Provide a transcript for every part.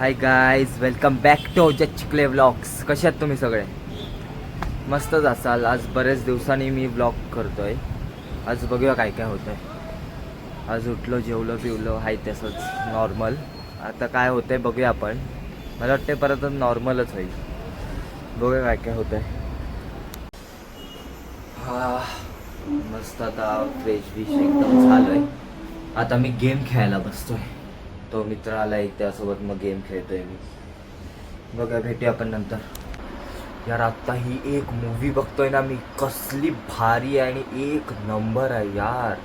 High guys, welcome back to Ajay Chikhale vlogs. कसे आहात तुम्ही सगळे? मस्तच असाल. आज बरेच दिवसांनी मी व्लॉग करतोय. आज बघूया काय काय होतं आहे. आज उठलो, जेवलो पिवलो, हाय तसंच नॉर्मल. आता काय होतं आहे बघूया आपण. मला वाटते परत नॉर्मलच होईल. बघूया काय काय होतं आहे. हा मस्त. आता फ्रेश विश एकदम झालं आहे. आता मी गेम खेळायला बसतोय. तो मित्र आला एक, त्यासोबत मग गेम खेळतोय मी. बघा, भेटूया आपण नंतर. यार आत्ता ही एक मूवी बघतोय ना मी, कसली भारी आहे आणि एक नंबर आहे यार.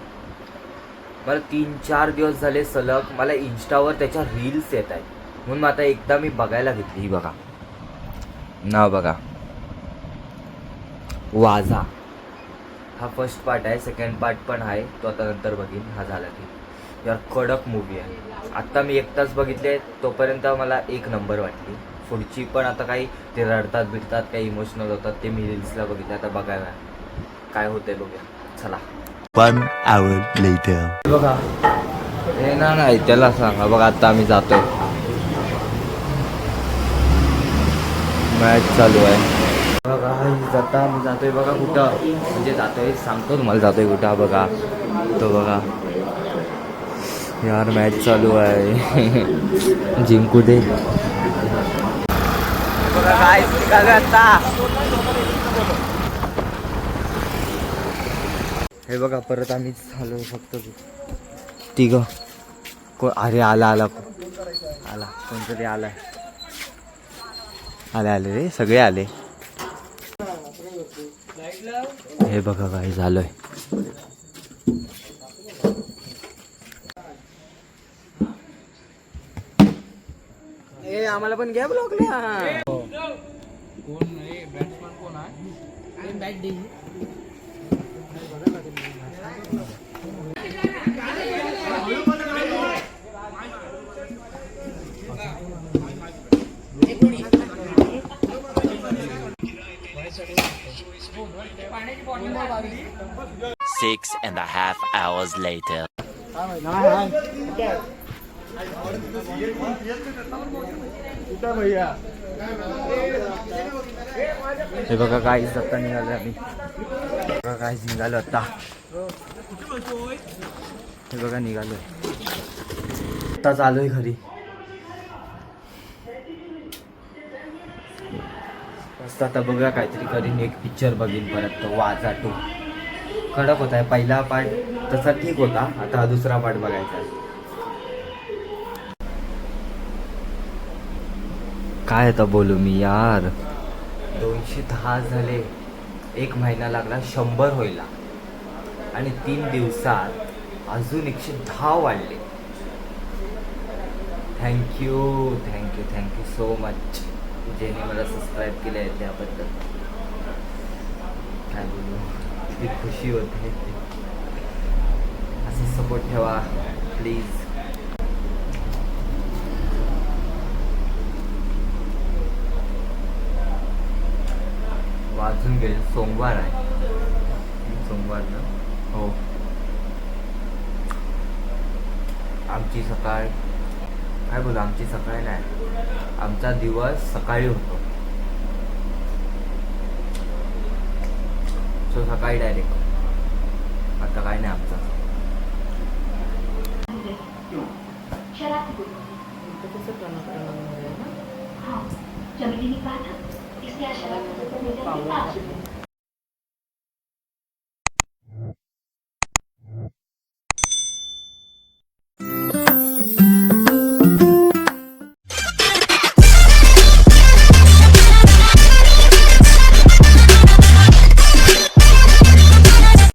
मला 3-4 दिवस झाले सलग मला इंस्टावर त्याच्या रील्स येत आहेत, म्हणून आता एकदा मी बघायला घेतली. ही बघा, नाव बघा, वाजा. हा फर्स्ट पार्ट आहे, सेकंड पार्ट पण आहे, तो आता नंतर बघीन. हा झाला की. यार कडक मूवी आहे. आत्ता मी एकटाच बघितले, तोपर्यंत मला एक नंबर वाटली. पुढची पण आता काही ते रडतात बिडतात, काही इमोशनल होतात, ते मी रील्सला बघितले. आता बघायला काय होतंय बघूया, चला. 1 hour later. बघा हे नाही त्याला सांगा. बघा आता आम्ही जातोय, मॅच चालू आहे. बघा जाता आम्ही जातोय. बघा कुठं म्हणजे जातोय, सांगतो तुम्हाला जातोय कुठं. बघा तो, बघा यार मॅच चालू आहे. जिंकू दे. बघा काय निघालं आता. हे बघा परत आम्ही झालो फक्त तिघं. अरे आला आला आला कोणतरी आला. आले रे, सगळे आले. हे बघा काय झालंय. आम्हाला पण घ्या ब्लॉगला. कोण आहे बॅट्समन, कोण आहे bat D? Six and a half hours later. हे बघा काय आता निघालो आम्ही. बघा काय निघालो आता. हे बघा निघालोय आता, चालूय घरी. मस्त. आता बघूया काहीतरी करीन, एक पिक्चर बघीन परत, तो वाजा 2. कडक होता आहे. पहिला पार्ट तसा ठीक होता, आता हा दुसरा पार्ट बघायचा. काय आता बोलू मी यार. 210 झाले, 1 महिना लागला 100 व्हायला, आणि 3 दिवसात अजून 110 वाढले. Thank you thank you thank you so much ज्याने मला सबस्क्राईब केलं आहे त्याबद्दल. काय बोलू, किती खुशी होते. असं सपोर्ट ठेवा प्लीज. वाजून गेले, सोमवार आहे. सोमवार ना, हो. आमची सकाळ, काय बोलू, आमची सकाळ नाही, आमचा दिवस सकाळी होतो. सो सकाळी डायरेक्ट. आता काय नाही आमचा.